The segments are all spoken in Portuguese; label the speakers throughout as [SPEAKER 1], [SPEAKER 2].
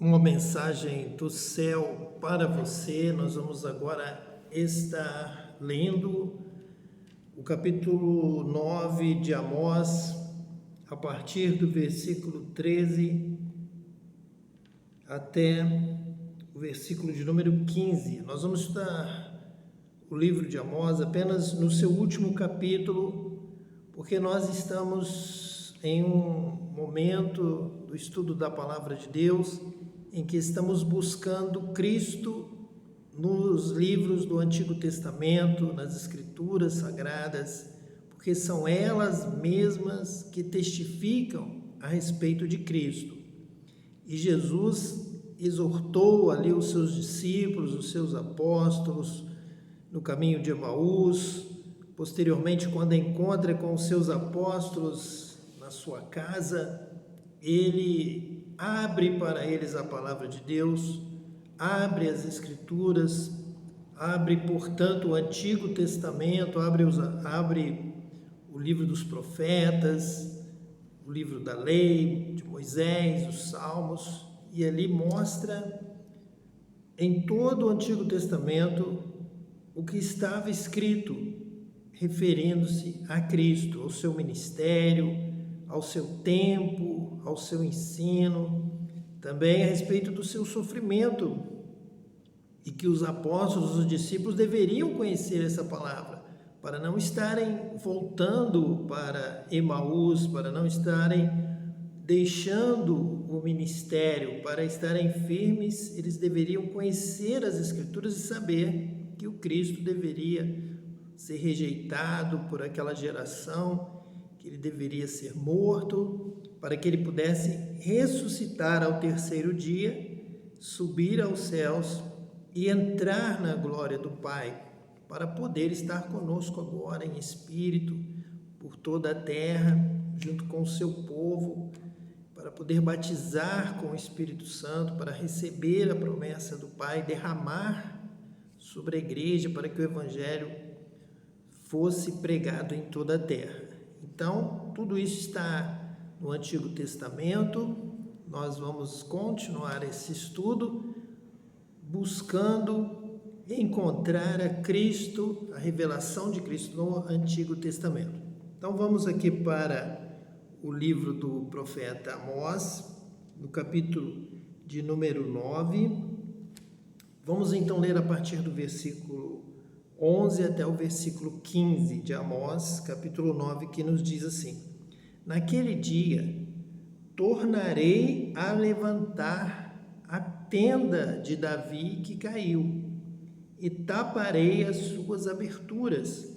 [SPEAKER 1] uma mensagem do céu para você. Nós vamos agora estar lendo o capítulo 9 de Amós, a partir do versículo 13 até o versículo de número 15. Nós vamos estudar o livro de Amós apenas no seu último capítulo, porque nós estamos em um momento do estudo da Palavra de Deus em que estamos buscando Cristo nos livros do Antigo Testamento, nas Escrituras Sagradas, porque são elas mesmas que testificam a respeito de Cristo. E Jesus exortou ali os seus discípulos, os seus apóstolos, no caminho de Emaús. Posteriormente, quando encontra com os seus apóstolos na sua casa, ele abre para eles a palavra de Deus, abre as Escrituras, abre, portanto, o Antigo Testamento, abre o livro dos profetas, o livro da lei, de Moisés, os Salmos, e ali mostra em todo o Antigo Testamento o que estava escrito, referindo-se a Cristo, ao seu ministério, ao seu tempo, ao seu ensino, também a respeito do seu sofrimento, e que os apóstolos, os discípulos deveriam conhecer essa palavra, para não estarem voltando para Emaús, para não estarem deixando o ministério, para estarem firmes. Eles deveriam conhecer as Escrituras e saber que o Cristo deveria ser rejeitado por aquela geração, que ele deveria ser morto, para que ele pudesse ressuscitar ao terceiro dia, subir aos céus e entrar na glória do Pai, para poder estar conosco agora em espírito, por toda a terra, junto com o seu povo, para poder batizar com o Espírito Santo, para receber a promessa do Pai, derramar sobre a igreja, para que o Evangelho fosse pregado em toda a terra. Então, tudo isso está no Antigo Testamento. Nós vamos continuar esse estudo buscando encontrar a Cristo, a revelação de Cristo no Antigo Testamento. Então, vamos aqui para o livro do profeta Amós, no capítulo de número 9. Vamos então ler a partir do versículo 11 até o versículo 15 de Amós, capítulo 9, que nos diz assim: Naquele dia tornarei a levantar a tenda de Davi que caiu, e taparei as suas aberturas,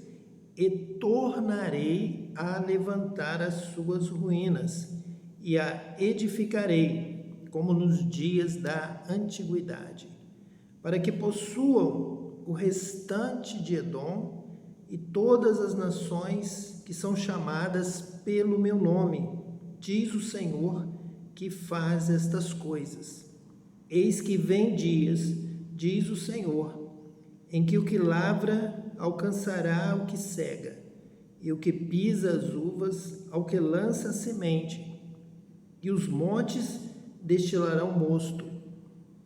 [SPEAKER 1] e tornarei a levantar as suas ruínas, e a edificarei, como nos dias da antiguidade, para que possuam o restante de Edom e todas as nações que são chamadas pelo meu nome, diz o Senhor que faz estas coisas. Eis que vem dias, diz o Senhor, em que o que lavra alcançará o que cega, e o que pisa as uvas ao que lança a semente, e os montes destilarão mosto,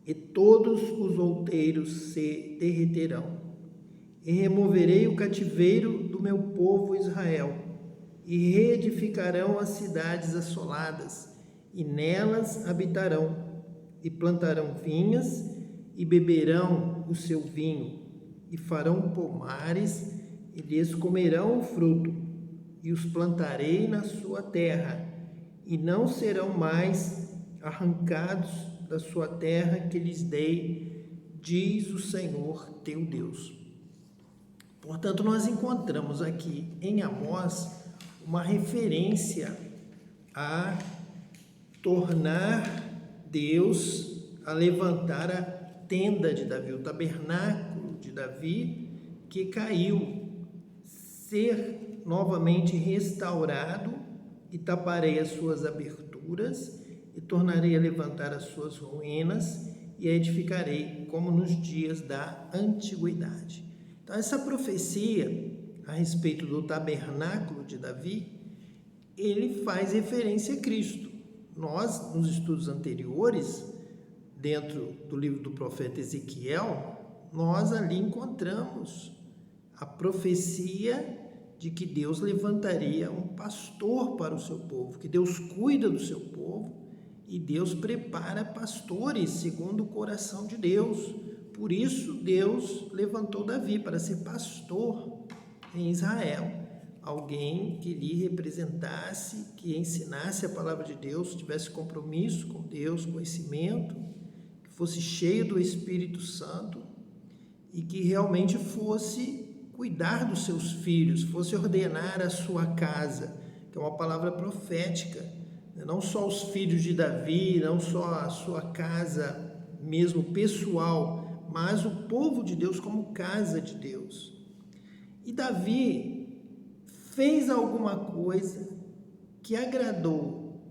[SPEAKER 1] e todos os outeiros se derreterão. E removerei o cativeiro do meu povo Israel, e reedificarão as cidades assoladas, e nelas habitarão, e plantarão vinhas, e beberão o seu vinho, e farão pomares, e lhes comerão o fruto, e os plantarei na sua terra, e não serão mais arrancados da sua terra que lhes dei, diz o Senhor teu Deus. Portanto, nós encontramos aqui em Amós uma referência a tornar Deus a levantar a tenda de Davi, o tabernáculo de Davi que caiu, ser novamente restaurado, e taparei as suas aberturas, e tornarei a levantar as suas ruínas, e a edificarei como nos dias da antiguidade. Então, essa profecia a respeito do tabernáculo de Davi, ele faz referência a Cristo. Nós, nos estudos anteriores, dentro do livro do profeta Ezequiel, nós ali encontramos a profecia de que Deus levantaria um pastor para o seu povo, que Deus cuida do seu povo e Deus prepara pastores segundo o coração de Deus. Por isso Deus levantou Davi para ser pastor em Israel, alguém que lhe representasse, que ensinasse a palavra de Deus, tivesse compromisso com Deus, conhecimento, que fosse cheio do Espírito Santo e que realmente fosse cuidar dos seus filhos, fosse ordenar a sua casa, que é uma palavra profética, não só os filhos de Davi, não só a sua casa mesmo pessoal, mas o povo de Deus como casa de Deus. E Davi fez alguma coisa que agradou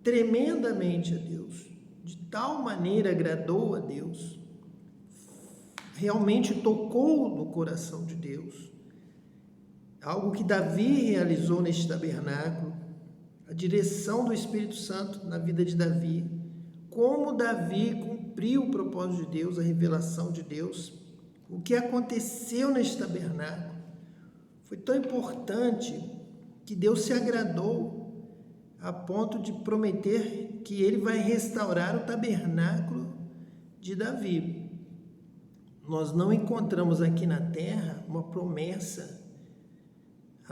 [SPEAKER 1] tremendamente a Deus, de tal maneira agradou a Deus, realmente tocou no coração de Deus, algo que Davi realizou neste tabernáculo, a direção do Espírito Santo na vida de Davi, como Davi cumpriu o propósito de Deus, a revelação de Deus, o que aconteceu neste tabernáculo, foi tão importante que Deus se agradou a ponto de prometer que ele vai restaurar o tabernáculo de Davi. Nós não encontramos aqui na terra uma promessa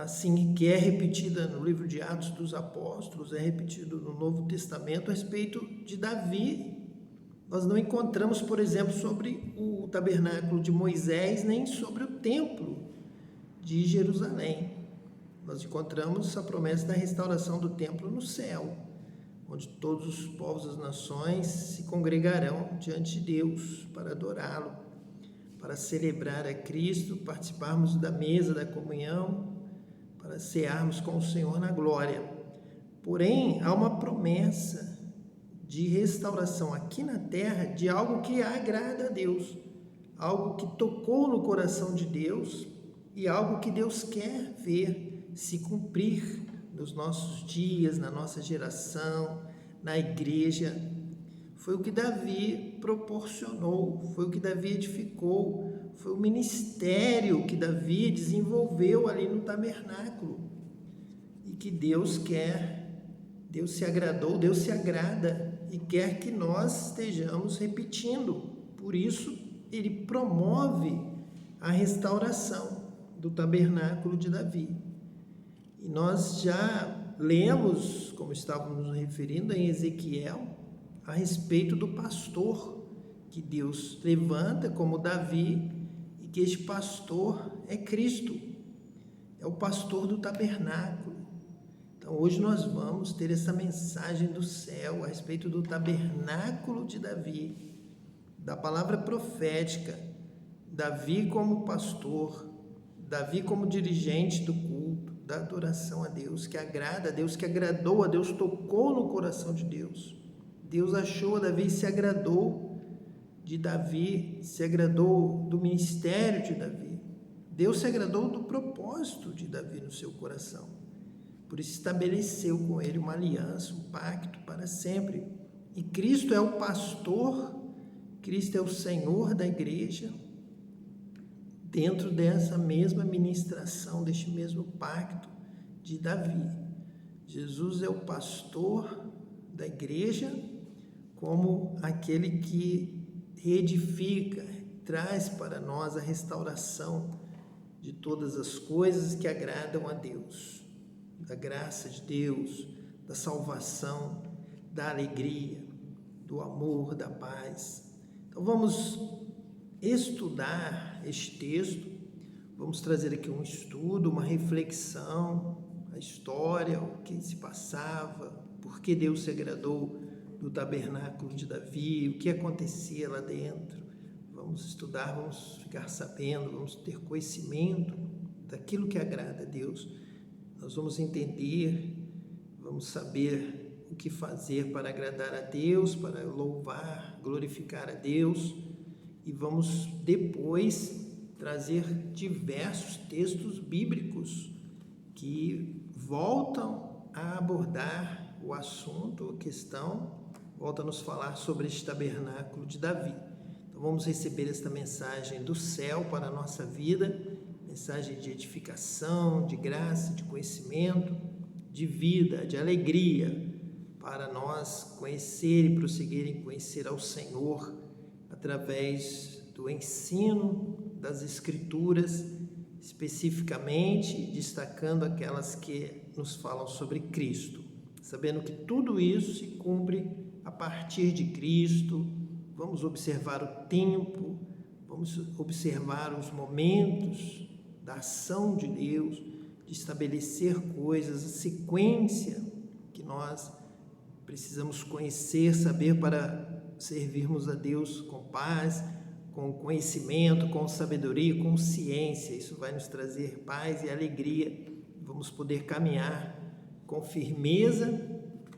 [SPEAKER 1] assim que é repetida no livro de Atos dos Apóstolos, é repetido no Novo Testamento a respeito de Davi. Nós não encontramos, por exemplo, sobre o tabernáculo de Moisés, nem sobre o templo de Jerusalém. Nós encontramos a promessa da restauração do templo no céu, onde todos os povos das nações se congregarão diante de Deus para adorá-lo, para celebrar a Cristo, participarmos da mesa da comunhão, para cearmos com o Senhor na glória. Porém, há uma promessa de restauração aqui na terra de algo que agrada a Deus, algo que tocou no coração de Deus e algo que Deus quer ver se cumprir nos nossos dias, na nossa geração, na igreja. Foi o que Davi proporcionou, foi o que Davi edificou, foi o ministério que Davi desenvolveu ali no tabernáculo e que Deus quer, Deus se agradou, Deus se agrada e quer que nós estejamos repetindo. Por isso, ele promove a restauração do tabernáculo de Davi. E nós já lemos, como estávamos nos referindo em Ezequiel, a respeito do pastor que Deus levanta como Davi, e que este pastor é Cristo, é o pastor do tabernáculo. Então hoje nós vamos ter essa mensagem do céu a respeito do tabernáculo de Davi, da palavra profética, Davi como pastor, Davi como dirigente do culto, da adoração a Deus, que agrada a Deus, que agradou a Deus, tocou no coração de Deus. Deus achou a Davi, se agradou de Davi, se agradou do ministério de Davi. Deus se agradou do propósito de Davi no seu coração. Por isso estabeleceu com ele uma aliança, um pacto para sempre. E Cristo é o pastor, Cristo é o Senhor da igreja, dentro dessa mesma ministração, deste mesmo pacto de Davi. Jesus é o pastor da igreja, como aquele que reedifica, traz para nós a restauração de todas as coisas que agradam a Deus, da graça de Deus, da salvação, da alegria, do amor, da paz. Então vamos estudar este texto, vamos trazer aqui um estudo, uma reflexão, a história, o que se passava, por que Deus se agradou do tabernáculo de Davi, o que acontecia lá dentro. Vamos estudar, vamos ficar sabendo, vamos ter conhecimento daquilo que agrada a Deus. Nós vamos entender, vamos saber o que fazer para agradar a Deus, para louvar, glorificar a Deus, e vamos depois trazer diversos textos bíblicos que voltam a abordar o assunto, a questão volta a nos falar sobre este tabernáculo de Davi. Então vamos receber esta mensagem do céu para a nossa vida, mensagem de edificação, de graça, de conhecimento, de vida, de alegria, para nós conhecer e prosseguir em conhecer ao Senhor através do ensino das Escrituras, especificamente destacando aquelas que nos falam sobre Cristo, sabendo que tudo isso se cumpre a partir de Cristo. Vamos observar o tempo, vamos observar os momentos da ação de Deus, de estabelecer coisas, a sequência que nós precisamos conhecer, saber para servirmos a Deus com paz, com conhecimento, com sabedoria, com ciência. Isso vai nos trazer paz e alegria. Vamos poder caminhar com firmeza,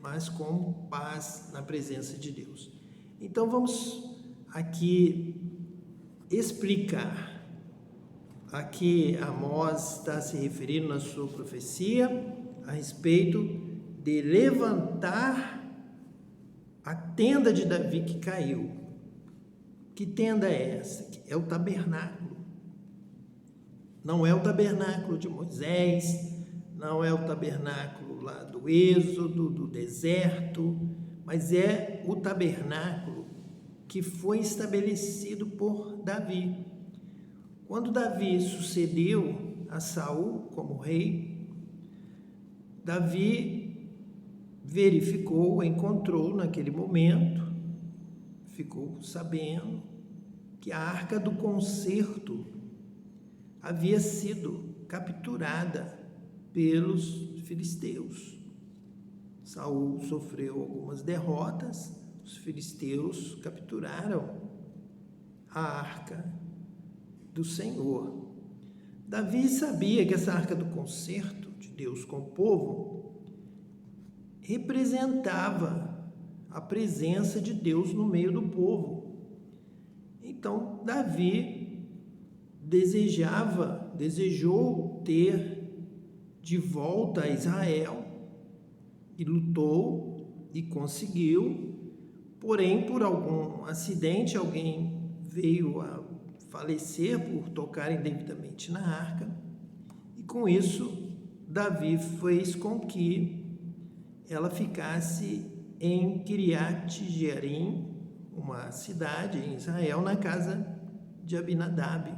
[SPEAKER 1] mas com paz na presença de Deus. Então vamos aqui explicar a que Amós está se referindo na sua profecia a respeito de levantar a tenda de Davi que caiu. Que tenda é essa? É o tabernáculo. Não é o tabernáculo de Moisés, não é o tabernáculo lá do Êxodo, do deserto, mas é o tabernáculo que foi estabelecido por Davi. Quando Davi sucedeu a Saul como rei, Davi verificou, encontrou naquele momento, ficou sabendo que a arca do concerto havia sido capturada pelos filisteus. Saul sofreu algumas derrotas, os filisteus capturaram a arca do Senhor. Davi sabia que essa arca do concerto de Deus com o povo representava a presença de Deus no meio do povo. Então, Davi desejou ter de volta a Israel e lutou e conseguiu, porém, por algum acidente, alguém veio a falecer por tocar indevidamente na arca, e com isso, Davi fez com que ela ficasse em Kiriat Jearim, uma cidade em Israel, na casa de Abinadab.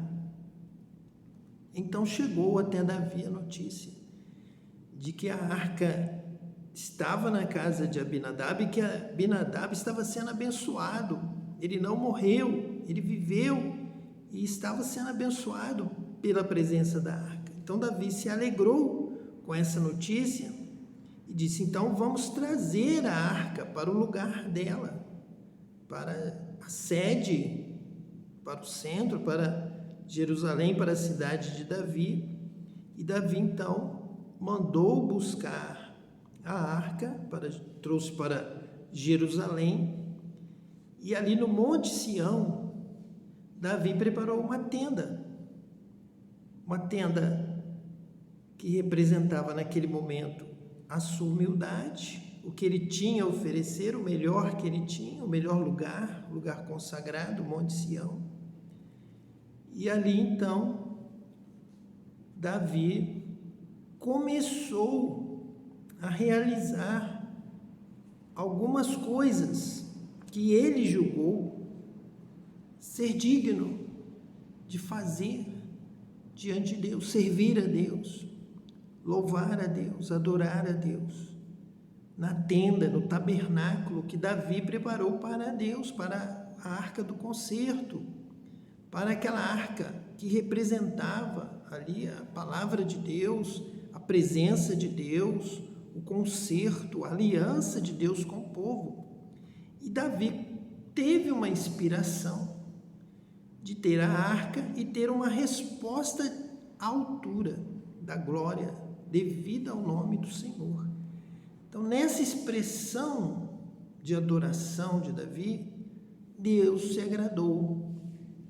[SPEAKER 1] Então chegou até Davi a notícia de que a arca estava na casa de Abinadab e que Abinadab estava sendo abençoado. Ele não morreu, ele viveu e estava sendo abençoado pela presença da arca. Então Davi se alegrou com essa notícia e disse: então vamos trazer a arca para o lugar dela, para a sede, para o centro, para Jerusalém, para a cidade de Davi. E Davi então mandou buscar a arca, trouxe para Jerusalém, e ali no Monte Sião, Davi preparou uma tenda que representava naquele momento a sua humildade, o que ele tinha a oferecer, o melhor que ele tinha, o melhor lugar, o lugar consagrado, o Monte Sião. E ali então, Davi começou a realizar algumas coisas que ele julgou ser digno de fazer diante de Deus, servir a Deus, louvar a Deus, adorar a Deus, na tenda, no tabernáculo que Davi preparou para Deus, para a arca do concerto, para aquela arca que representava ali a palavra de Deus, a presença de Deus, o concerto, a aliança de Deus com o povo. E Davi teve uma inspiração de ter a arca e ter uma resposta à altura da glória devida ao nome do Senhor. Então, nessa expressão de adoração de Davi, Deus se agradou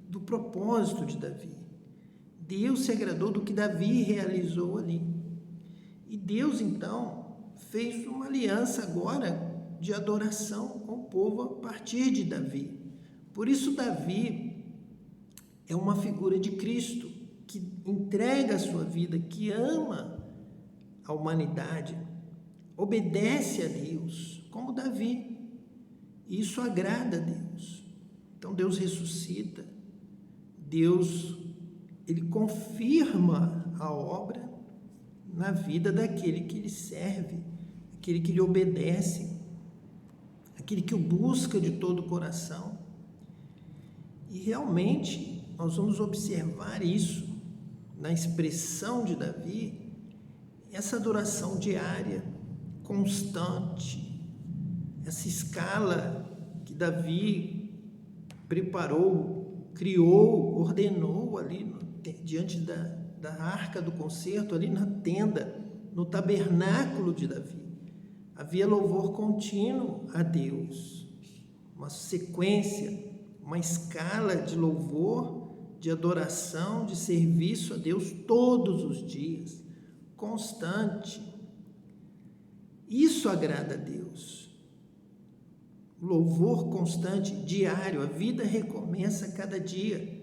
[SPEAKER 1] do propósito de Davi. Deus se agradou do que Davi realizou ali. E Deus, então, fez uma aliança agora de adoração com o povo a partir de Davi. Por isso, Davi é uma figura de Cristo que entrega a sua vida, que ama a humanidade, obedece a Deus, como Davi. E isso agrada a Deus. Então Deus ressuscita, Deus, ele confirma a obra na vida daquele que lhe serve, aquele que lhe obedece, aquele que o busca de todo o coração. E realmente nós vamos observar isso na expressão de Davi, essa adoração diária, constante, essa escala que Davi preparou, criou, ordenou ali diante da arca do concerto, ali na tenda, no tabernáculo de Davi. Havia louvor contínuo a Deus, uma sequência, uma escala de louvor, de adoração, de serviço a Deus todos os dias, constante. Isso agrada a Deus. Louvor constante, diário, a vida recomeça cada dia.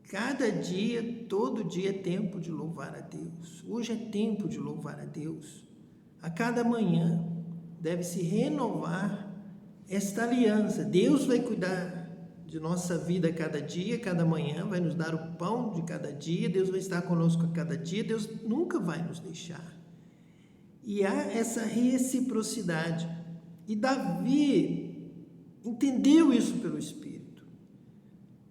[SPEAKER 1] Cada dia, todo dia é tempo de louvar a Deus. Hoje é tempo de louvar a Deus. A cada manhã deve se renovar esta aliança. Deus vai cuidar de nossa vida a cada dia, cada manhã, vai nos dar o pão de cada dia, Deus vai estar conosco a cada dia, Deus nunca vai nos deixar. E há essa reciprocidade. E Davi entendeu isso pelo Espírito.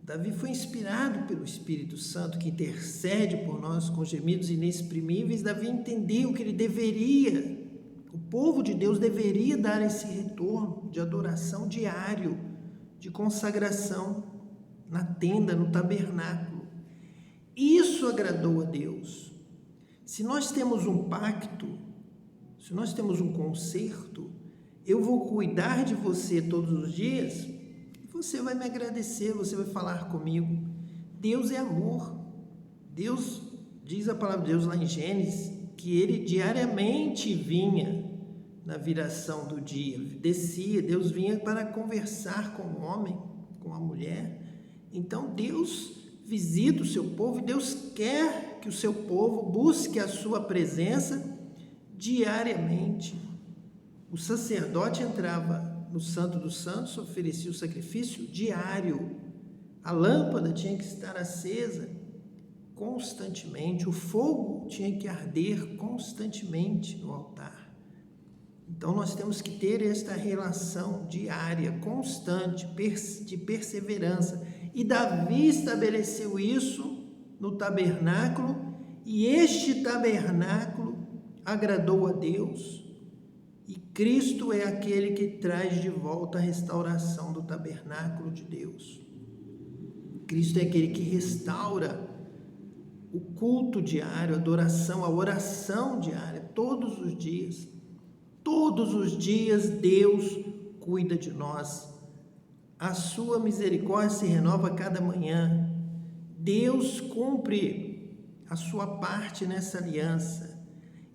[SPEAKER 1] Davi foi inspirado pelo Espírito Santo, que intercede por nós com gemidos inexprimíveis. Davi entendeu que ele deveria, o povo de Deus deveria dar esse retorno de adoração diário, de consagração na tenda, no tabernáculo. Isso agradou a Deus. Se nós temos um pacto, se nós temos um concerto, eu vou cuidar de você todos os dias, você vai me agradecer, você vai falar comigo. Deus é amor. Deus, diz a palavra de Deus lá em Gênesis, que ele diariamente vinha na viração do dia, descia, Deus vinha para conversar com o homem, com a mulher. Então Deus visita o seu povo e Deus quer que o seu povo busque a sua presença diariamente. O sacerdote entrava no Santo dos Santos, oferecia o sacrifício diário. A lâmpada tinha que estar acesa constantemente, o fogo tinha que arder constantemente no altar. Então nós temos que ter esta relação diária, constante, de perseverança. E Davi estabeleceu isso no tabernáculo, e este tabernáculo agradou a Deus. E Cristo é aquele que traz de volta a restauração do tabernáculo de Deus. Cristo é aquele que restaura o culto diário, a adoração, a oração diária, todos os dias. Todos os dias Deus cuida de nós. A sua misericórdia se renova a cada manhã. Deus cumpre a sua parte nessa aliança.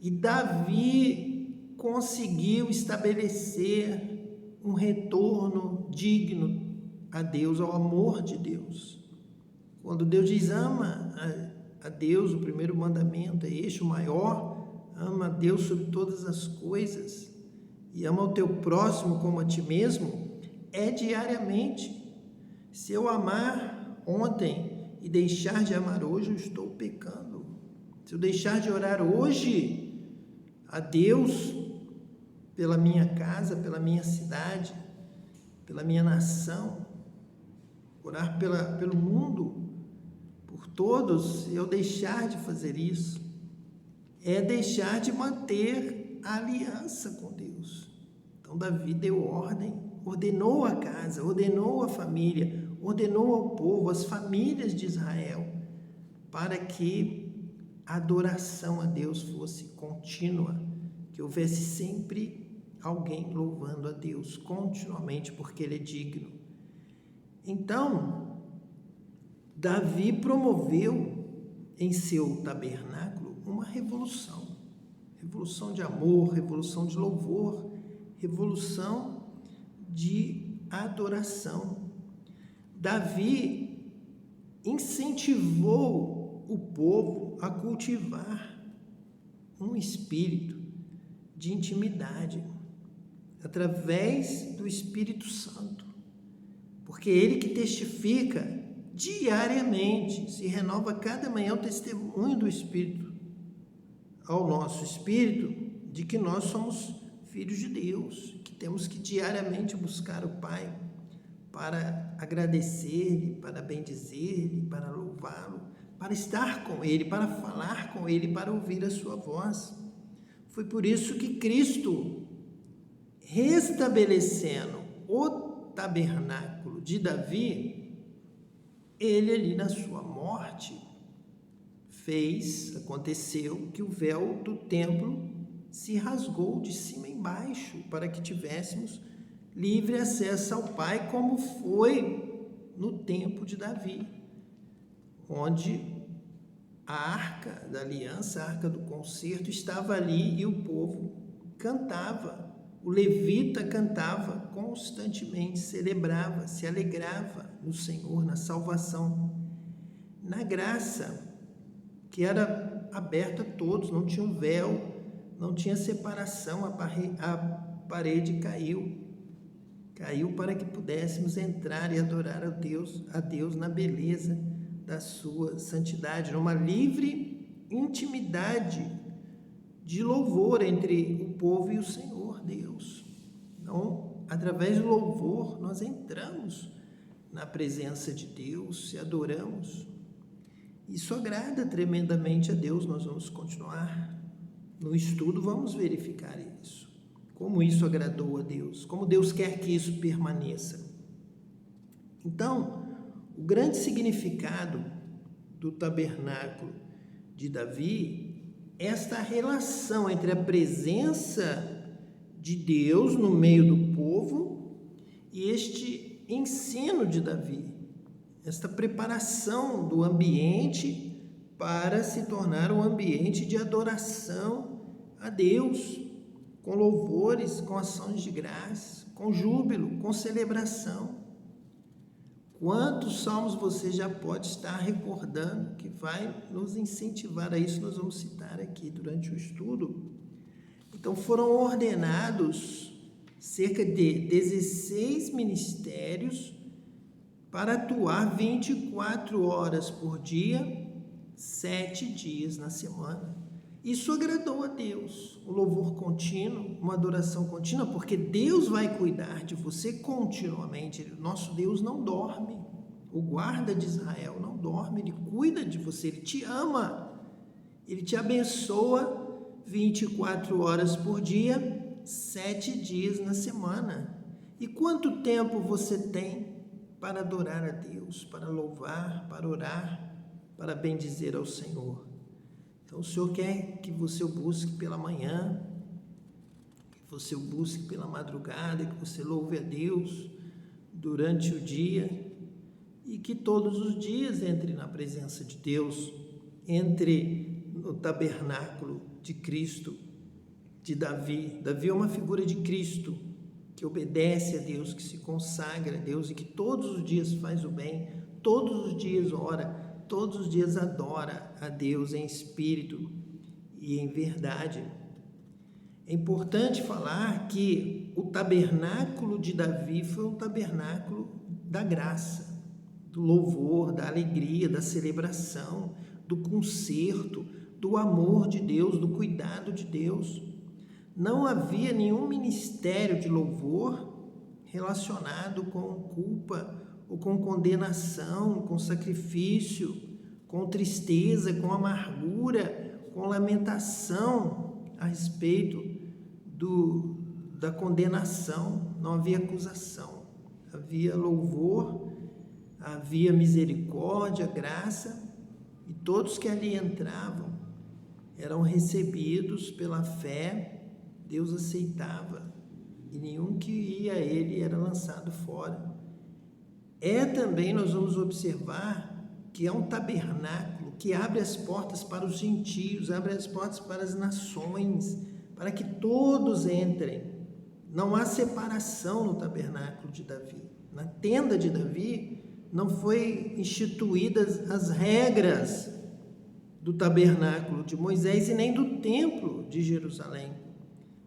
[SPEAKER 1] E Davi conseguiu estabelecer um retorno digno a Deus, ao amor de Deus. Quando Deus diz ama a Deus, o primeiro mandamento é este, o maior: ama a Deus sobre todas as coisas e ama o teu próximo como a ti mesmo, é diariamente. Se eu amar ontem e deixar de amar hoje, eu estou pecando. Se eu deixar de orar hoje a Deus pela minha casa, pela minha cidade, pela minha nação, orar pelo mundo, por todos, se eu deixar de fazer isso, é deixar de manter a aliança com Deus. Então Davi deu ordem, ordenou a casa, ordenou a família, ordenou ao povo, as famílias de Israel, para que a adoração a Deus fosse contínua, que houvesse sempre alguém louvando a Deus continuamente, porque Ele é digno. Então, Davi promoveu em seu tabernáculo uma revolução de amor, revolução de louvor, revolução de adoração. Davi incentivou o povo a cultivar um espírito de intimidade através do Espírito Santo, porque ele que testifica diariamente, se renova cada manhã o testemunho do Espírito ao nosso espírito de que nós somos filhos de Deus, que temos que diariamente buscar o Pai para agradecer-lhe, para bendizer-lhe, para louvá-lo, para estar com Ele, para falar com Ele, para ouvir a sua voz. Foi por isso que Cristo, restabelecendo o tabernáculo de Davi, ele ali na sua morte aconteceu que o véu do templo se rasgou de cima embaixo para que tivéssemos livre acesso ao Pai, como foi no tempo de Davi, onde a arca da aliança, a arca do concerto, estava ali e o povo cantava, o levita cantava constantemente, celebrava, se alegrava no Senhor, na salvação, na graça que era aberta a todos, não tinha um véu, não tinha separação, a parede caiu para que pudéssemos entrar e adorar a Deus na beleza da sua santidade, numa livre intimidade de louvor entre o povo e o Senhor Deus. Então, através do louvor, nós entramos na presença de Deus e adoramos. Isso agrada tremendamente a Deus. Nós vamos continuar no estudo, vamos verificar isso. Como isso agradou a Deus, como Deus quer que isso permaneça. Então, o grande significado do tabernáculo de Davi é esta relação entre a presença de Deus no meio do povo e este ensino de Davi, esta preparação do ambiente para se tornar um ambiente de adoração a Deus, com louvores, com ações de graça, com júbilo, com celebração. Quantos salmos você já pode estar recordando que vai nos incentivar a isso? Nós vamos citar aqui durante o estudo. Então, foram ordenados cerca de 16 ministérios para atuar 24 horas por dia, 7 dias na semana. Isso agradou a Deus, o louvor contínuo, uma adoração contínua, porque Deus vai cuidar de você continuamente. Nosso Deus não dorme, o guarda de Israel não dorme, Ele cuida de você, Ele te ama, Ele te abençoa 24 horas por dia, 7 dias na semana. E quanto tempo você tem para adorar a Deus, para louvar, para orar, para bendizer ao Senhor? Então, o Senhor quer que você o busque pela manhã, que você o busque pela madrugada, que você louve a Deus durante o dia e que todos os dias entre na presença de Deus, entre no tabernáculo de Cristo, de Davi. Davi é uma figura de Cristo que obedece a Deus, que se consagra a Deus e que todos os dias faz o bem, todos os dias ora, todos os dias adora a Deus em espírito e em verdade. É importante falar que o tabernáculo de Davi foi um tabernáculo da graça, do louvor, da alegria, da celebração, do concerto, do amor de Deus, do cuidado de Deus. Não havia nenhum ministério de louvor relacionado com culpa ou com condenação, com sacrifício, com tristeza, com amargura, com lamentação a respeito da condenação. Não havia acusação, havia louvor, havia misericórdia, graça, e todos que ali entravam eram recebidos pela fé. Deus aceitava, e nenhum que ia a ele era lançado fora. Também nós vamos observar que é um tabernáculo que abre as portas para os gentios, abre as portas para as nações, para que todos entrem Não há separação no tabernáculo de Davi. Na tenda de Davi não foi instituídas as regras do tabernáculo de Moisés e nem do templo de Jerusalém.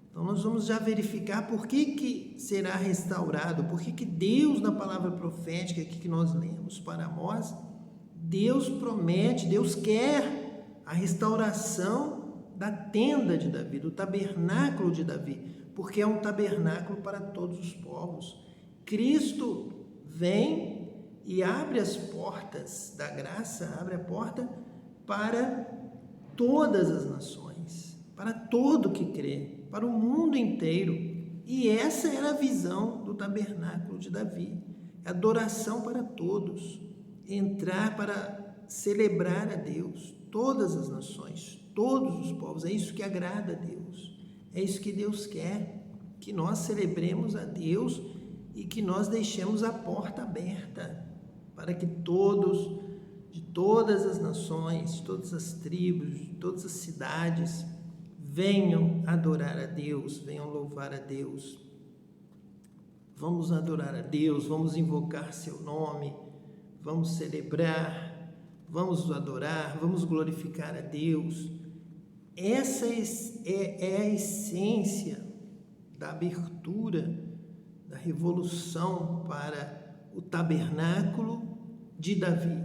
[SPEAKER 1] Então nós vamos já verificar por que será restaurado, por que Deus, na palavra profética aqui que nós lemos para Amós, Deus promete, Deus quer a restauração da tenda de Davi, do tabernáculo de Davi, porque é um tabernáculo para todos os povos. Cristo vem e abre as portas da graça, abre a porta para todas as nações, para todo que crê, para o mundo inteiro. E essa era a visão do tabernáculo de Davi, adoração para todos, entrar para celebrar a Deus, todas as nações, todos os povos. É isso que agrada a Deus, é isso que Deus quer, que nós celebremos a Deus e que nós deixemos a porta aberta para que todos, de todas as nações, de todas as tribos, de todas as cidades, venham adorar a Deus, venham louvar a Deus. Vamos adorar a Deus, vamos invocar seu nome, vamos celebrar, vamos adorar, vamos glorificar a Deus. Essa é a essência da abertura, da revolução para o tabernáculo de Davi.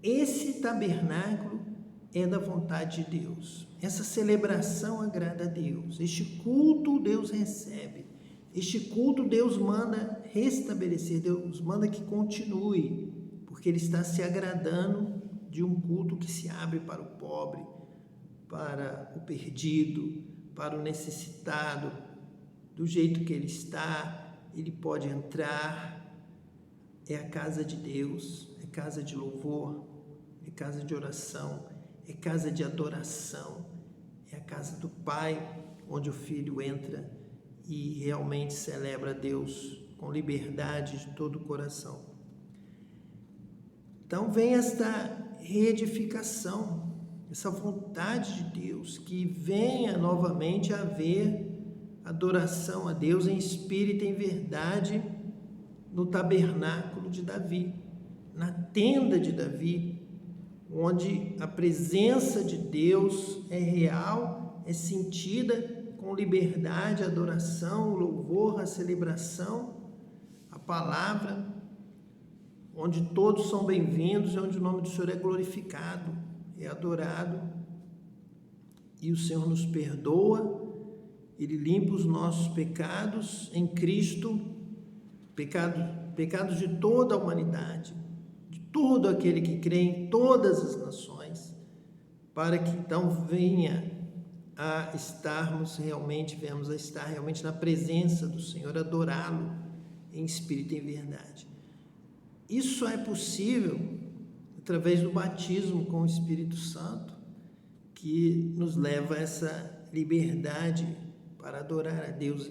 [SPEAKER 1] Esse tabernáculo é da vontade de Deus. Essa celebração agrada a Deus. Este culto Deus recebe. Este culto Deus manda restabelecer. Deus manda que continue, porque Ele está se agradando de um culto que se abre para o pobre, para o perdido, para o necessitado. Do jeito que ele está, ele pode entrar. É a casa de Deus, é casa de louvor, é casa de oração, é casa de adoração, é a casa do Pai, onde o Filho entra e realmente celebra a Deus com liberdade de todo o coração. Então vem esta reedificação, essa vontade de Deus, que venha novamente a haver adoração a Deus em espírito e em verdade no tabernáculo de Davi, na tenda de Davi, onde a presença de Deus é real, é sentida com liberdade, a adoração, o louvor, a celebração, a palavra, onde todos são bem-vindos e onde o nome do Senhor é glorificado, é adorado, e o Senhor nos perdoa. Ele limpa os nossos pecados em Cristo, pecados de toda a humanidade, de todo aquele que crê em todas as nações, para que então venhamos a estar realmente na presença do Senhor, adorá-lo em espírito e em verdade. Isso só é possível através do batismo com o Espírito Santo, que nos leva a essa liberdade para adorar a Deus,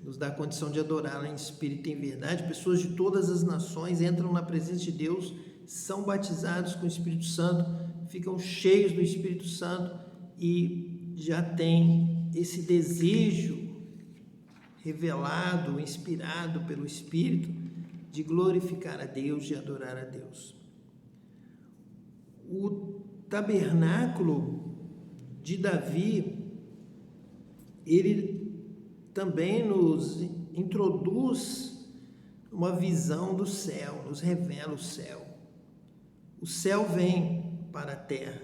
[SPEAKER 1] nos dá a condição de adorá-lo em espírito e em verdade. Pessoas de todas as nações entram na presença de Deus, são batizados com o Espírito Santo, ficam cheios do Espírito Santo e já têm esse desejo revelado, inspirado pelo Espírito, de glorificar a Deus, de adorar a Deus. O tabernáculo de Davi, ele também nos introduz uma visão do céu, nos revela o céu. O céu vem para a terra,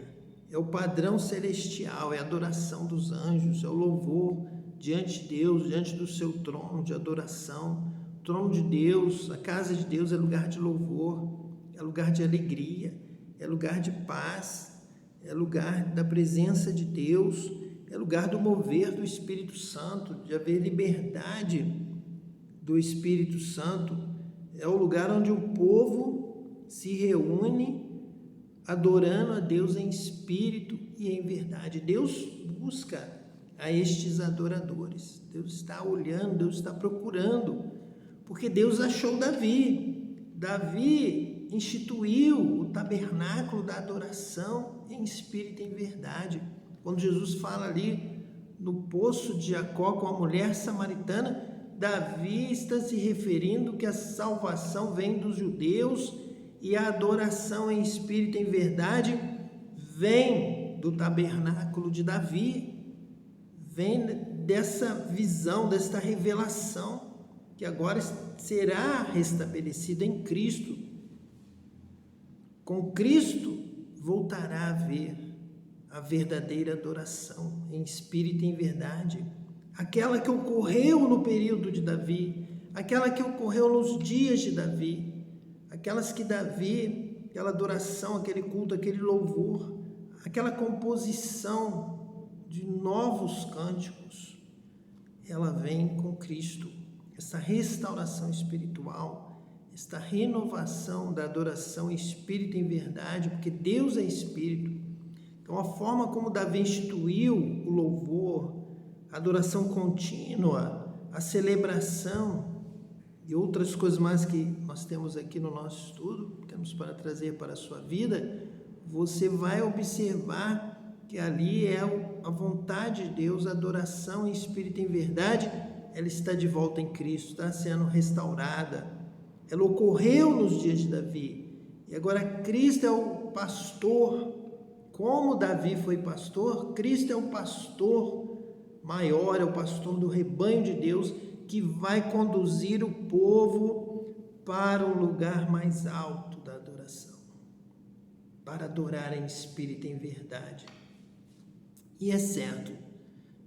[SPEAKER 1] é o padrão celestial, é a adoração dos anjos, é o louvor diante de Deus, diante do seu trono de adoração. O trono de Deus, a casa de Deus é lugar de louvor, é lugar de alegria, é lugar de paz, é lugar da presença de Deus, é lugar do mover do Espírito Santo, de haver liberdade do Espírito Santo. É o lugar onde o povo se reúne adorando a Deus em espírito e em verdade. Deus busca a estes adoradores. Deus está olhando, Deus está procurando, porque Deus achou Davi. Davi instituiu o tabernáculo da adoração em espírito e em verdade. Quando Jesus fala ali no poço de Jacó com a mulher samaritana, Davi está se referindo que a salvação vem dos judeus e a adoração em espírito e em verdade vem do tabernáculo de Davi, vem dessa visão, desta revelação que agora será restabelecida em Cristo. Com Cristo voltará a haver a verdadeira adoração em espírito e em verdade, aquela que ocorreu no período de Davi, aquela que ocorreu nos dias de Davi, aquelas que Davi, aquela adoração, aquele culto, aquele louvor, aquela composição de novos cânticos, ela vem com Cristo, essa restauração espiritual, esta renovação da adoração em espírito e em verdade, porque Deus é espírito. Então, a forma como Davi instituiu o louvor, a adoração contínua, a celebração e outras coisas mais que nós temos aqui no nosso estudo, temos para trazer para a sua vida, você vai observar que ali é a vontade de Deus, a adoração em espírito e em verdade, ela está de volta em Cristo, está sendo restaurada. Ela ocorreu nos dias de Davi e agora Cristo é o pastor. Como Davi foi pastor, Cristo é o pastor maior, é o pastor do rebanho de Deus, que vai conduzir o povo para um lugar mais alto da adoração, para adorar em espírito e em verdade. E é certo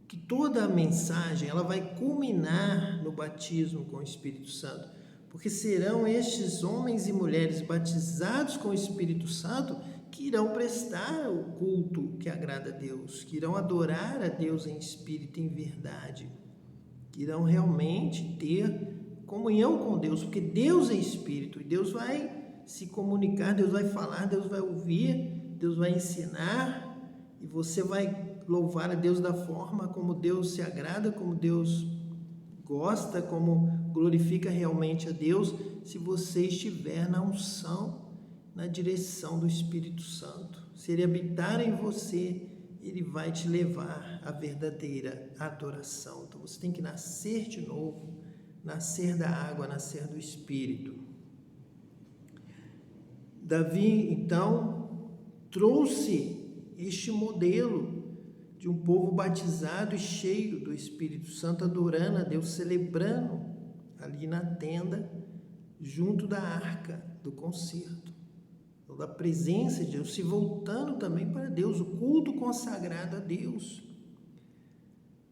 [SPEAKER 1] que toda a mensagem ela vai culminar no batismo com o Espírito Santo, porque serão estes homens e mulheres batizados com o Espírito Santo que irão prestar o culto que agrada a Deus, que irão adorar a Deus em espírito e em verdade, que irão realmente ter comunhão com Deus, porque Deus é espírito e Deus vai se comunicar, Deus vai falar, Deus vai ouvir, Deus vai ensinar e você vai louvar a Deus da forma como Deus se agrada, como Deus gosta, como glorifica realmente a Deus, se você estiver na unção, na direção do Espírito Santo. Se Ele habitar em você, Ele vai te levar à verdadeira adoração. Então você tem que nascer de novo, nascer da água, nascer do Espírito. Davi, então, trouxe este modelo de um povo batizado e cheio do Espírito Santo, adorando a Deus, celebrando ali na tenda, junto da arca do concerto, da presença de Deus, se voltando também para Deus, o culto consagrado a Deus.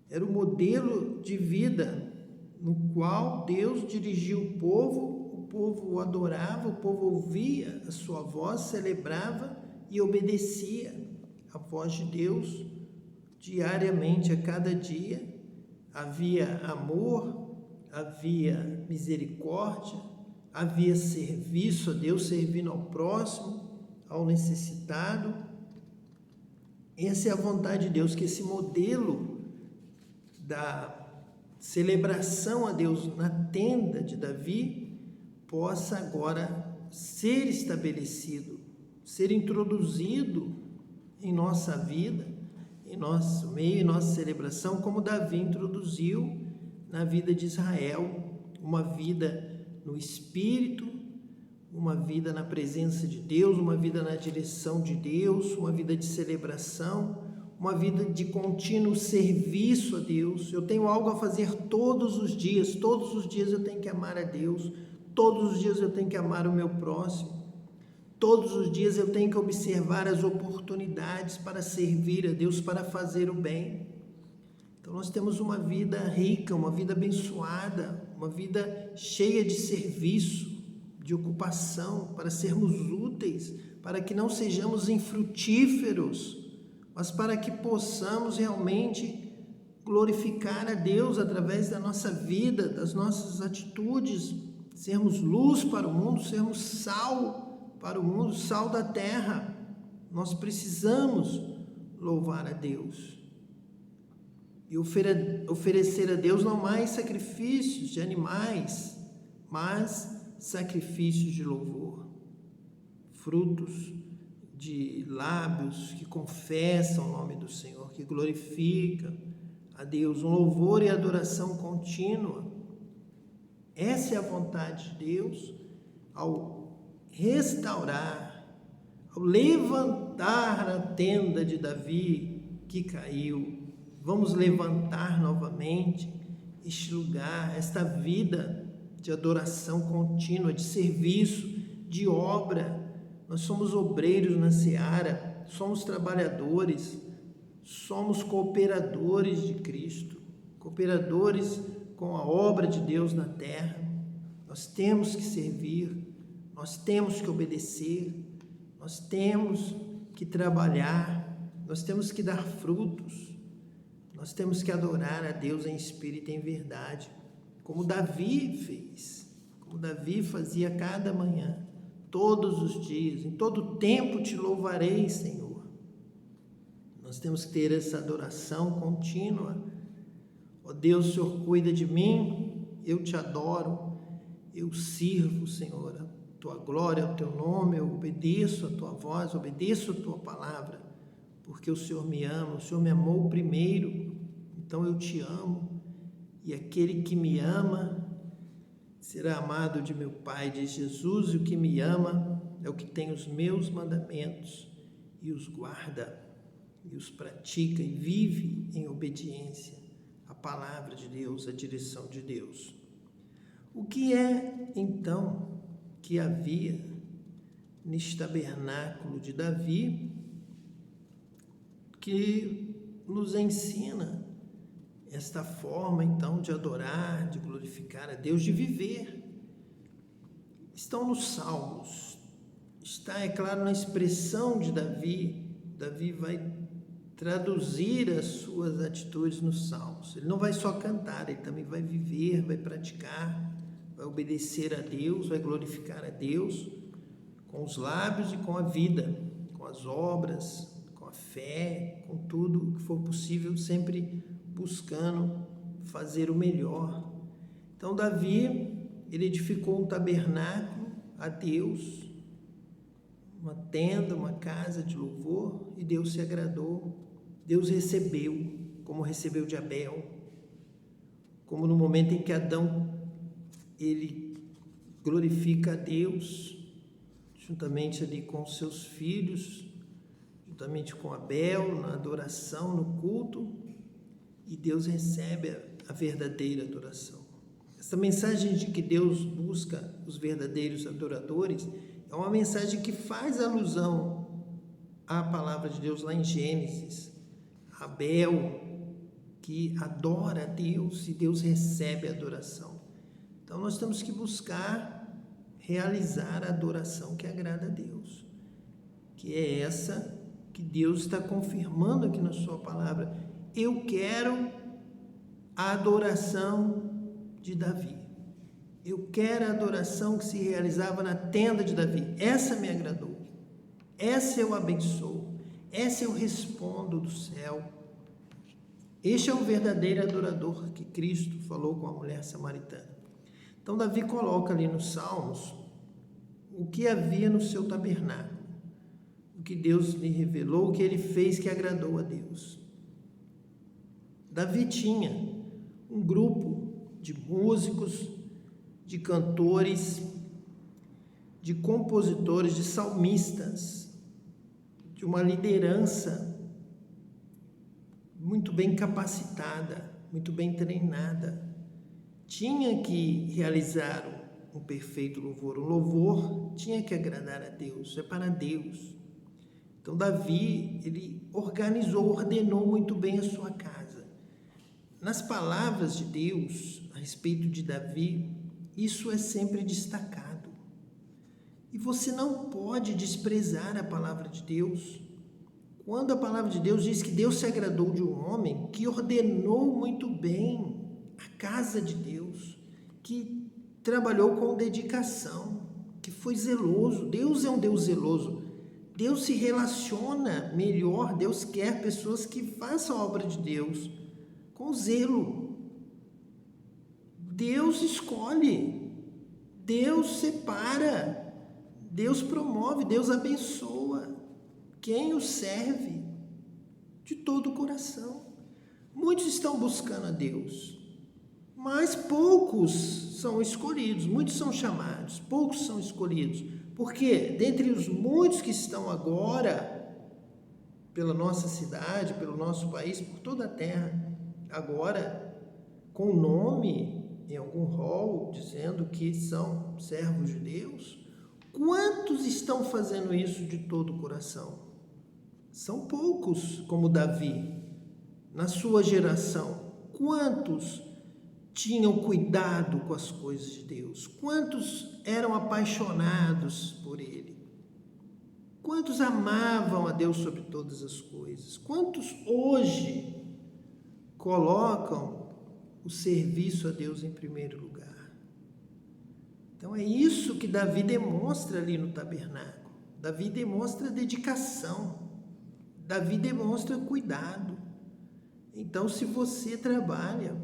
[SPEAKER 1] Era o modelo de vida no qual Deus dirigia o povo o adorava, o povo ouvia a sua voz, celebrava e obedecia a voz de Deus diariamente, a cada dia. Havia amor, havia misericórdia, havia serviço a Deus, servindo ao próximo, ao necessitado. Essa é a vontade de Deus, que esse modelo da celebração a Deus na tenda de Davi possa agora ser estabelecido, ser introduzido em nossa vida, em nosso meio, em nossa celebração, como Davi introduziu na vida de Israel, uma vida no Espírito, uma vida na presença de Deus, uma vida na direção de Deus, uma vida de celebração, uma vida de contínuo serviço a Deus. Eu tenho algo a fazer todos os dias eu tenho que amar a Deus, todos os dias eu tenho que amar o meu próximo, todos os dias eu tenho que observar as oportunidades para servir a Deus, para fazer o bem. Então nós temos uma vida rica, uma vida abençoada, uma vida cheia de serviço, de ocupação, para sermos úteis, para que não sejamos infrutíferos, mas para que possamos realmente glorificar a Deus através da nossa vida, das nossas atitudes, sermos luz para o mundo, sermos sal para o mundo, sal da terra. Nós precisamos louvar a Deus e oferecer a Deus não mais sacrifícios de animais, mas sacrifícios de louvor, frutos de lábios que confessam o nome do Senhor, que glorificam a Deus, um louvor e adoração contínua, Essa é a vontade de Deus ao restaurar, ao levantar a tenda de Davi que caiu. Vamos levantar novamente este lugar, esta vida de adoração contínua, de serviço, de obra. Nós somos obreiros na seara, somos trabalhadores, somos cooperadores de Cristo, cooperadores com a obra de Deus na terra. Nós temos que servir, nós temos que obedecer, nós temos que trabalhar, nós temos que dar frutos, nós temos que adorar a Deus em espírito e em verdade, como Davi fez, como Davi fazia cada manhã, todos os dias, em todo tempo te louvarei, Senhor. Nós temos que ter essa adoração contínua. Ó Deus, o Senhor cuida de mim, eu te adoro, eu sirvo, Senhor, a tua glória, o teu nome, eu obedeço a tua voz, obedeço a tua palavra, porque o Senhor me ama, o Senhor me amou primeiro, então eu te amo, e aquele que me ama será amado de meu Pai, diz Jesus, e o que me ama é o que tem os meus mandamentos e os guarda, e os pratica e vive em obediência à palavra de Deus, à direção de Deus. O que é, então, que havia neste tabernáculo de Davi que nos ensina esta forma, então, de adorar, de glorificar a Deus, de viver? Estão nos Salmos, está, é claro, na expressão de Davi. Davi vai traduzir as suas atitudes nos Salmos. Ele não vai só cantar, ele também vai viver, vai praticar, vai obedecer a Deus, vai glorificar a Deus com os lábios e com a vida, com as obras, com a fé, com tudo que for possível, sempre buscando fazer o melhor. Então Davi, ele edificou um tabernáculo a Deus, uma tenda, uma casa de louvor, e Deus se agradou. Deus recebeu, como recebeu de Abel, como no momento em que Adão, ele glorifica a Deus, juntamente ali com seus filhos, juntamente com Abel, na adoração, no culto, e Deus recebe a verdadeira adoração. Essa mensagem de que Deus busca os verdadeiros adoradores é uma mensagem que faz alusão à palavra de Deus lá em Gênesis. Abel, que adora a Deus e Deus recebe a adoração. Então nós temos que buscar realizar a adoração que agrada a Deus, que é essa que Deus está confirmando aqui na sua palavra. Eu quero a adoração de Davi. Eu quero a adoração que se realizava na tenda de Davi. Essa me agradou. Essa eu abençoo. Essa eu respondo do céu. Este é o verdadeiro adorador que Cristo falou com a mulher samaritana. Então Davi coloca ali nos Salmos o que havia no seu tabernáculo, o que Deus lhe revelou, o que ele fez que agradou a Deus. Davi tinha um grupo de músicos, de cantores, de compositores, de salmistas, de uma liderança muito bem capacitada, muito bem treinada. Tinha que realizar um perfeito louvor. O louvor tinha que agradar a Deus, é para Deus. Então Davi, ele organizou, ordenou muito bem a sua casa. Nas palavras de Deus a respeito de Davi, isso é sempre destacado. E você não pode desprezar a palavra de Deus. Quando a palavra de Deus diz que Deus se agradou de um homem que ordenou muito bem a casa de Deus, que trabalhou com dedicação, que foi zeloso. Deus é um Deus zeloso. Deus se relaciona melhor, Deus quer pessoas que façam a obra de Deus com zelo. Deus escolhe, Deus separa, Deus promove, Deus abençoa quem o serve de todo o coração. Muitos estão buscando a Deus, mas poucos são escolhidos, muitos são chamados, poucos são escolhidos. Porque dentre os muitos que estão agora pela nossa cidade, pelo nosso país, por toda a terra, agora com nome em algum rol, dizendo que são servos de Deus, quantos estão fazendo isso de todo o coração? São poucos, como Davi, na sua geração. Quantos tinham cuidado com as coisas de Deus? Quantos eram apaixonados por Ele? Quantos amavam a Deus sobre todas as coisas? Quantos hoje colocam o serviço a Deus em primeiro lugar? Então é isso que Davi demonstra ali no tabernáculo. Davi demonstra dedicação. Davi demonstra cuidado. Então, se você trabalha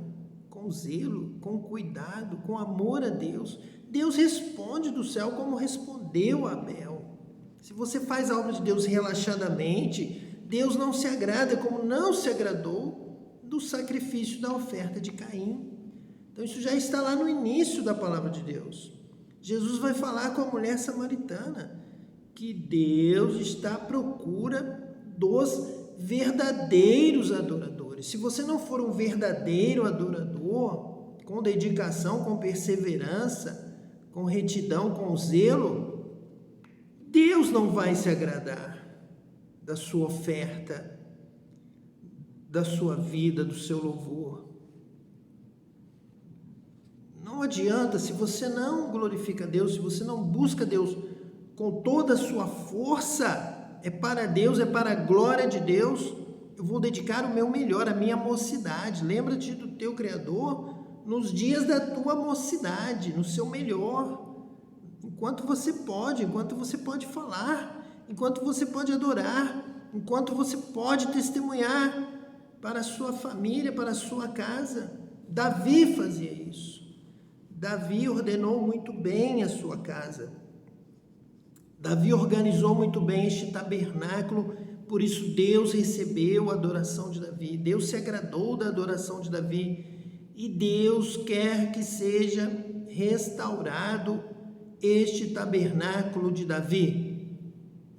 [SPEAKER 1] com zelo, com cuidado, com amor a Deus, Deus responde do céu como respondeu a Abel. Se você faz a obra de Deus relaxadamente, Deus não se agrada, como não se agradou do sacrifício da oferta de Caim. Então isso já está lá no início da palavra de Deus. Jesus vai falar com a mulher samaritana que Deus está à procura dos verdadeiros adoradores. Se você não for um verdadeiro adorador, com dedicação, com perseverança, com retidão, com zelo, Deus não vai se agradar da sua oferta, da sua vida, do seu louvor. Não adianta, se você não glorifica Deus, se você não busca Deus com toda a sua força, é para Deus, é para a glória de Deus, eu vou dedicar o meu melhor, a minha mocidade. Lembra-te do teu Criador nos dias da tua mocidade, no seu melhor. Enquanto você pode falar, enquanto você pode adorar, enquanto você pode testemunhar para a sua família, para a sua casa. Davi fazia isso. Davi ordenou muito bem a sua casa. Davi organizou muito bem este tabernáculo, por isso Deus recebeu a adoração de Davi. Deus se agradou da adoração de Davi e Deus quer que seja restaurado este tabernáculo de Davi,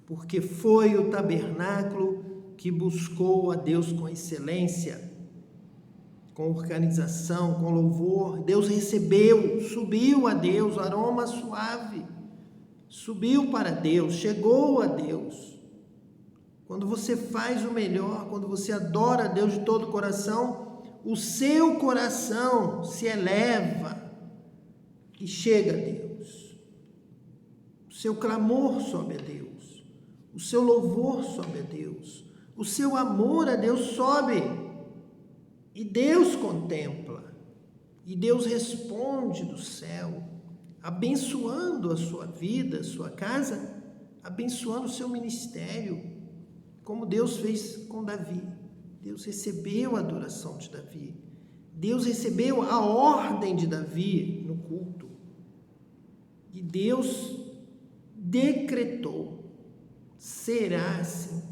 [SPEAKER 1] porque foi o tabernáculo que buscou a Deus com excelência, com organização, com louvor. Deus recebeu, subiu a Deus, aroma suave, subiu para Deus, chegou a Deus. Quando você faz o melhor, quando você adora a Deus de todo o coração, o seu coração se eleva e chega a Deus. O seu clamor sobe a Deus, o seu louvor sobe a Deus, o seu amor a Deus sobe, e Deus contempla, e Deus responde do céu, abençoando a sua vida, a sua casa, abençoando o seu ministério, como Deus fez com Davi. Deus recebeu a adoração de Davi, Deus recebeu a ordem de Davi no culto, e Deus decretou, será assim.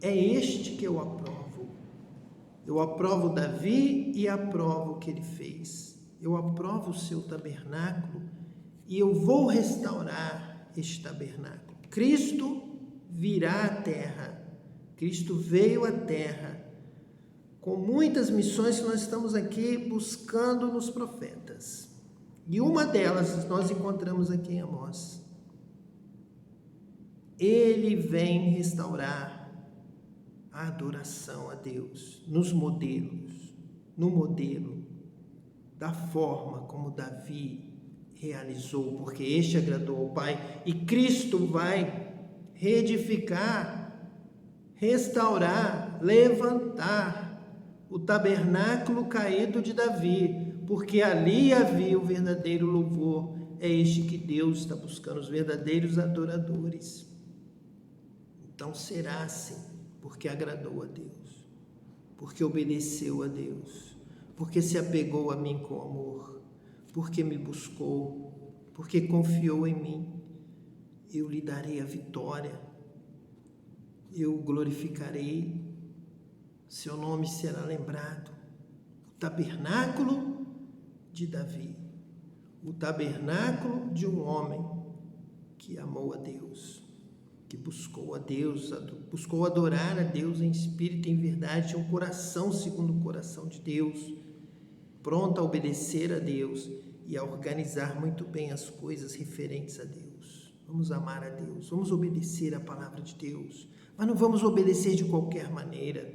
[SPEAKER 1] É este que eu aprovo. Eu aprovo Davi e aprovo o que ele fez. Eu aprovo o seu tabernáculo e eu vou restaurar este tabernáculo. Cristo virá à terra. Cristo veio à terra com muitas missões que nós estamos aqui buscando nos profetas. E uma delas nós encontramos aqui em Amós. Ele vem restaurar a adoração a Deus nos modelos, no modelo da forma como Davi realizou, porque este agradou ao Pai, e Cristo vai reedificar, restaurar, levantar o tabernáculo caído de Davi, porque ali havia o verdadeiro louvor. É este que Deus está buscando, os verdadeiros adoradores. Então será assim, porque agradou a Deus, porque obedeceu a Deus, porque se apegou a mim com amor, porque me buscou, porque confiou em mim. Eu lhe darei a vitória, eu glorificarei, seu nome será lembrado. O tabernáculo de Davi, o tabernáculo de um homem que amou a Deus, que buscou a Deus, buscou adorar a Deus em espírito e em verdade, tinha um coração segundo o coração de Deus, pronto a obedecer a Deus e a organizar muito bem as coisas referentes a Deus. Vamos amar a Deus, vamos obedecer a palavra de Deus, mas não vamos obedecer de qualquer maneira,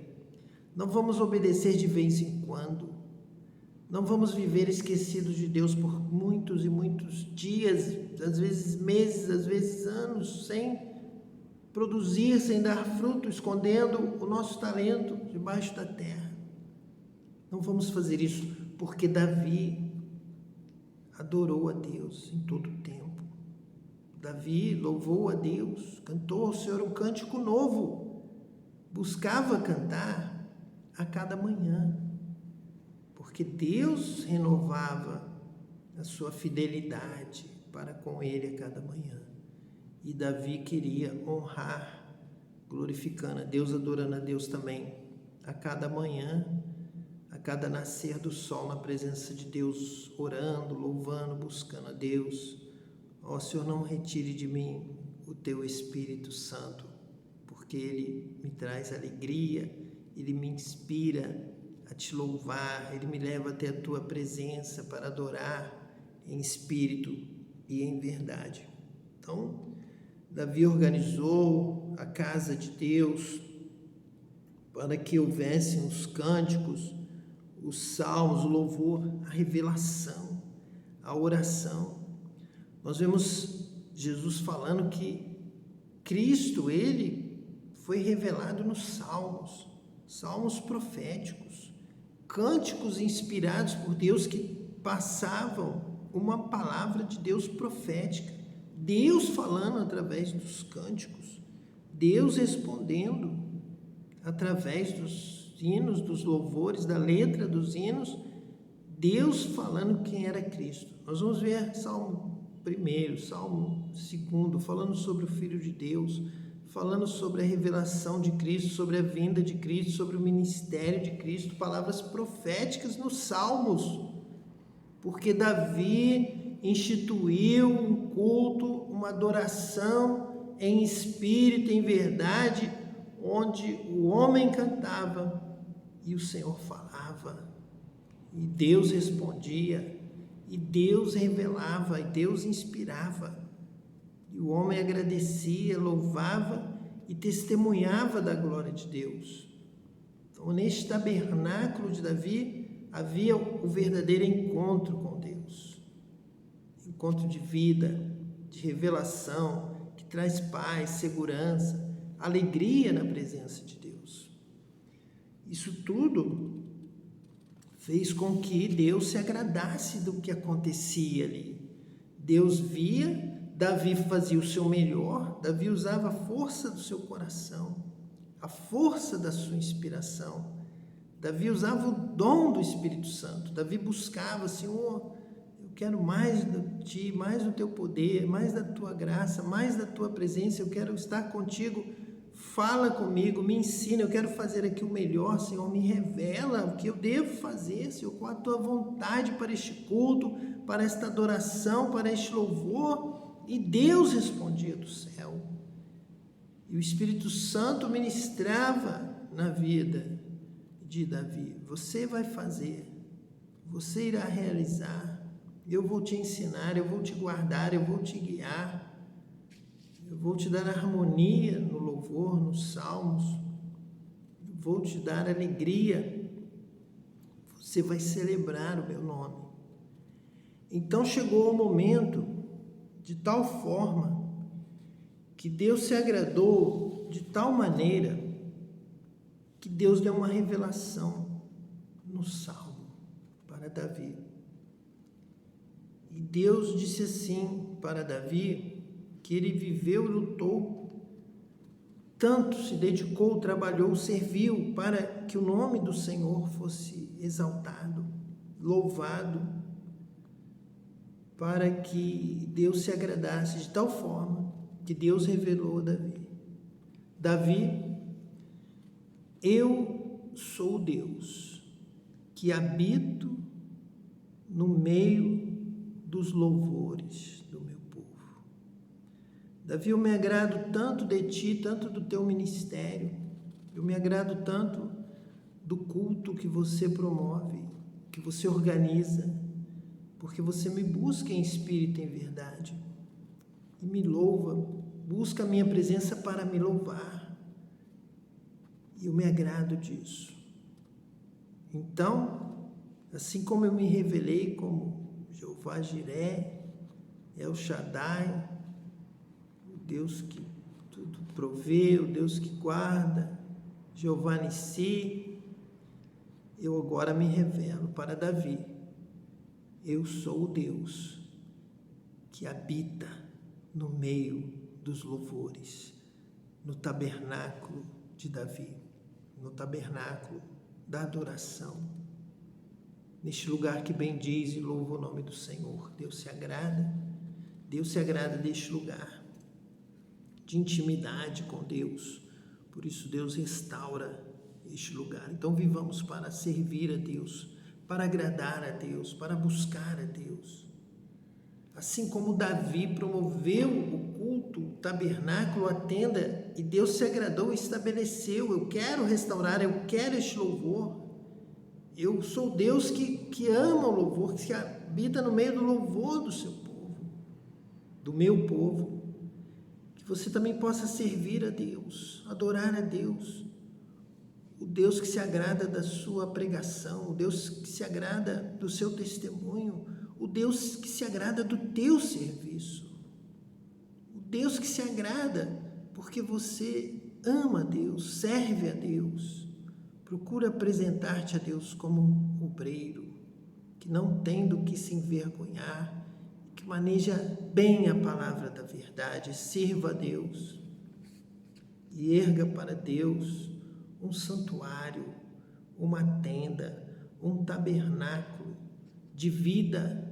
[SPEAKER 1] não vamos obedecer de vez em quando, não vamos viver esquecidos de Deus por muitos e muitos dias, às vezes meses, às vezes anos, sem produzir, sem dar fruto, escondendo o nosso talento debaixo da terra. Não vamos fazer isso porque Davi adorou a Deus em todo o tempo. Davi louvou a Deus, cantou ao Senhor um cântico novo, buscava cantar a cada manhã, porque Deus renovava a sua fidelidade para com ele a cada manhã. E Davi queria honrar, glorificando a Deus, adorando a Deus também, a cada manhã, a cada nascer do sol na presença de Deus, orando, louvando, buscando a Deus. Ó Senhor, não retire de mim o teu Espírito Santo, porque ele me traz alegria, ele me inspira a te louvar, ele me leva até a tua presença para adorar em espírito e em verdade. Então, Davi organizou a casa de Deus para que houvessem os cânticos, os salmos, o louvor, a revelação, a oração. Nós vemos Jesus falando que Cristo, ele foi revelado nos salmos, salmos proféticos, cânticos inspirados por Deus que passavam uma palavra de Deus profética, Deus falando através dos cânticos, Deus respondendo através dos hinos, dos louvores, da letra dos hinos, Deus falando quem era Cristo. Nós vamos ver Salmo 1, Salmo 2, falando sobre o Filho de Deus, falando sobre a revelação de Cristo, sobre a vinda de Cristo, sobre o ministério de Cristo, palavras proféticas nos Salmos, porque Davi instituiu um culto, uma adoração em espírito, em verdade, onde o homem cantava e o Senhor falava, e Deus respondia, e Deus revelava, e Deus inspirava, e o homem agradecia, louvava e testemunhava da glória de Deus. Então, neste tabernáculo de Davi, havia o verdadeiro encontro com Deus, encontro de vida, de revelação, que traz paz, segurança, alegria na presença de Deus. Isso tudo fez com que Deus se agradasse do que acontecia ali. Deus via, Davi fazia o seu melhor, Davi usava a força do seu coração, a força da sua inspiração. Davi usava o dom do Espírito Santo. Davi buscava, Senhor, eu quero mais de Ti, mais do Teu poder, mais da Tua graça, mais da Tua presença, eu quero estar contigo, fala comigo, me ensina, eu quero fazer aqui o melhor, Senhor, me revela o que eu devo fazer, Senhor, qual a Tua vontade para este culto, para esta adoração, para este louvor. E Deus respondia do céu, e o Espírito Santo ministrava na vida de Davi. Você vai fazer, você irá realizar, eu vou te ensinar, eu vou te guardar, eu vou te guiar, eu vou te dar harmonia no louvor, nos salmos, eu vou te dar alegria, você vai celebrar o meu nome. Então chegou o momento, de tal forma, que Deus se agradou de tal maneira, que Deus deu uma revelação no Salmo para Davi. E Deus disse assim para Davi, que ele viveu e lutou, tanto se dedicou, trabalhou, serviu, para que o nome do Senhor fosse exaltado, louvado, para que Deus se agradasse de tal forma que Deus revelou a Davi. Davi, eu sou o Deus que habito no meio dos louvores do meu povo. Davi, eu me agrado tanto de ti, tanto do teu ministério, eu me agrado tanto do culto que você promove, que você organiza, porque você me busca em espírito e em verdade e me louva, busca a minha presença para me louvar, e eu me agrado disso. Então, assim como eu me revelei como Jeová Jiré, El Shaddai, o Deus que tudo provê, o Deus que guarda, Jeová Nissi, eu agora me revelo para Davi. Eu sou o Deus que habita no meio dos louvores, no tabernáculo de Davi, no tabernáculo da adoração, neste lugar que bendiz e louva o nome do Senhor. Deus se agrada deste lugar de intimidade com Deus. Por isso Deus restaura este lugar. Então vivamos para servir a Deus, para agradar a Deus, para buscar a Deus. Assim como Davi promoveu o culto, o tabernáculo, a tenda, e Deus se agradou e estabeleceu: eu quero restaurar, eu quero este louvor. Eu sou Deus que ama o louvor, que habita no meio do louvor do seu povo, do meu povo. Que você também possa servir a Deus, adorar a Deus, o Deus que se agrada da sua pregação, o Deus que se agrada do seu testemunho, o Deus que se agrada do teu serviço, o Deus que se agrada porque você ama a Deus, serve a Deus, procura apresentar-te a Deus como um obreiro, que não tem do que se envergonhar, que maneja bem a palavra da verdade, sirva a Deus e erga para Deus um santuário, uma tenda, um tabernáculo de vida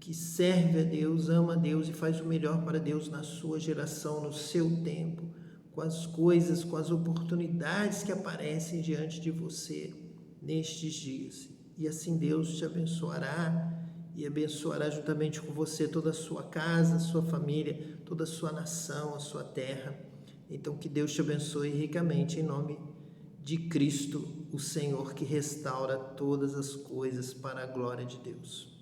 [SPEAKER 1] que serve a Deus, ama a Deus e faz o melhor para Deus na sua geração, no seu tempo, com as coisas, com as oportunidades que aparecem diante de você nestes dias. E assim Deus te abençoará e abençoará juntamente com você toda a sua casa, a sua família, toda a sua nação, a sua terra. Então que Deus te abençoe ricamente em nome de Cristo, o Senhor que restaura todas as coisas para a glória de Deus.